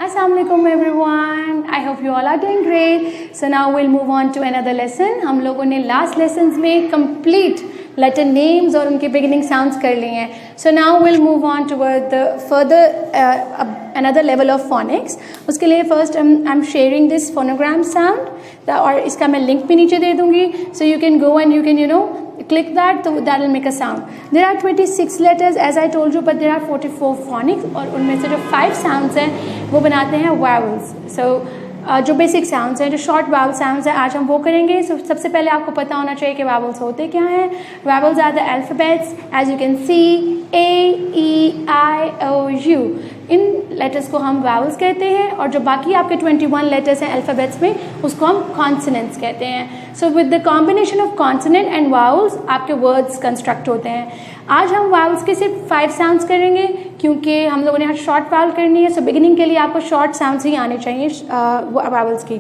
Assalamualaikum everyone. I hope you all are doing great. So now we'll move on to another lesson. हम लोगों ने last lessons में complete letter names और उनके beginning sounds कर लिए हैं. So now we'll move on toward the further another level of phonics. उसके लिए first I'm sharing this phonogram sound और इसका मैं link भी नीचे दे दूँगी. So you can go and you can click that, so that will make a sound. There are 26 letters as I told you, but there are 44 phonics और उनमें से जो 5 sounds हैं वो बनाते हैं vowels. So जो basic sounds हैं, जो short vowel sounds हैं, आज हम वो करेंगे. So सबसे पहले आपको पता होना चाहिए कि vowels होते क्या हैं. Vowels are the alphabets as you can see A, E, I, O, U. In letters को हम वावल्स कहते हैं और जो बाकी आपके 21 लेटर्स हैं अल्फ़ाबेट्स में उसको हम कॉन्सोनेंट्स कहते हैं. So with the combination of consonant and vowels आपके वर्ड्स कंस्ट्रक्ट होते हैं. आज हम वावल्स के सिर्फ 5 साउंड्स करेंगे क्योंकि हम लोगों ने यहाँ शॉर्ट वावल करनी है. सो बिगिनिंग के लिए आपको शॉर्ट साउंड्स ही आने चाहिए वावल्स की.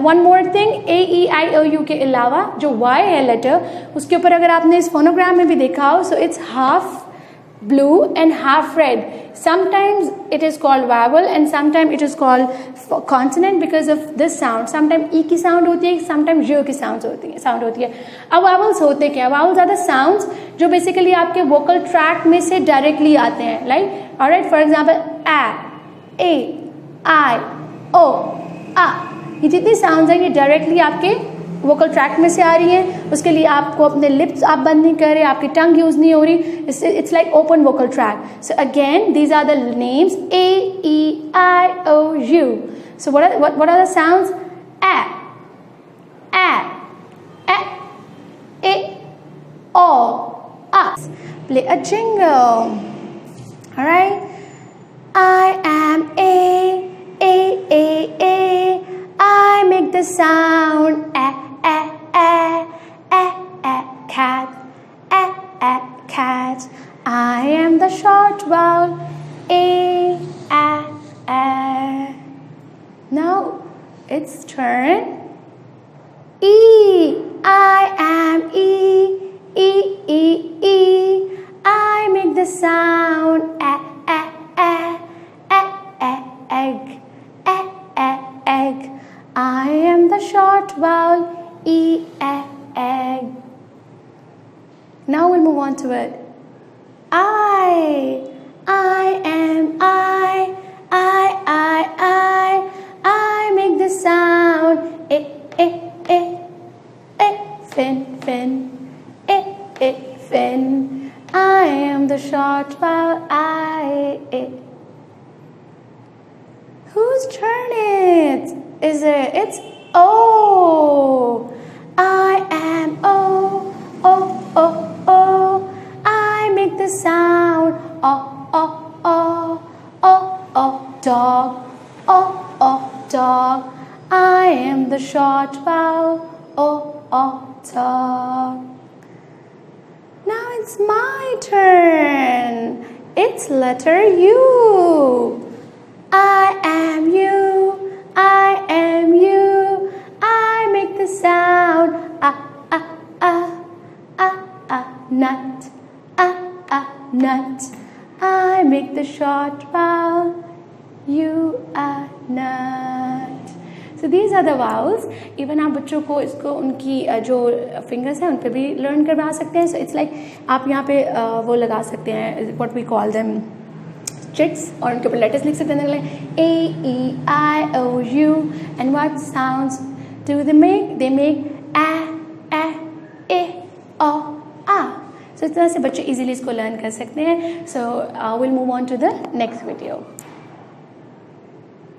One more thing, A, E, I, O, U के अलावा जो वाई है लेटर, उसके ऊपर अगर आपने इस फोनोग्राम में भी देखा हो, so it's half blue and half red. Sometimes it is called vowel and sometimes it is called consonant because of this sound. Sometimes e की sound होती है, sometimes u की sound होती है. अब vowels होते क्या? Vowels are the sounds जो basically आपके vocal tract में से directly आते हैं. Like, alright, for example, a, I, o, a. ये जितनी sounds हैं ये directly आपके वोकल ट्रैक में से आ रही है. उसके लिए आपको अपने लिप्स आप बंद नहीं कर रहे, आपकी टंग यूज नहीं हो रही. It's like open vocal track. So again these are the names A, E, I, O, U. So what are the sounds? A, O, A. Play a jingle. All right. I am A. I make the sound cat, cat. I am the short vowel A. Now it's turn E. I am E. I make the sound egg, egg. I am the short vowel E, egg. Now we'll move on to it. I am I make the sound fin, fin. I am the short vowel I. Whose turn is it? It's O. I am O. I make the sound dog, dog. I am the short vowel dog. Now it's my turn. It's letter U. I am you. I make the sound nut, nut. I make the short vowel U, nut. So these are the vowels. Even आप बच्चों को इसको उनकी जो fingers हैं उन पे भी learn करवा सकते हैं. So it's like आप यहाँ पे वो लगा सकते हैं, what we call them chits, और उनके ऊपर letters लिख सकते हैं like A, E, I, O, U. And what sounds do they make? They make a, e, o, a. So इस तरह से बच्चे easily इसको learn कर सकते हैं. So we'll move on to the next video.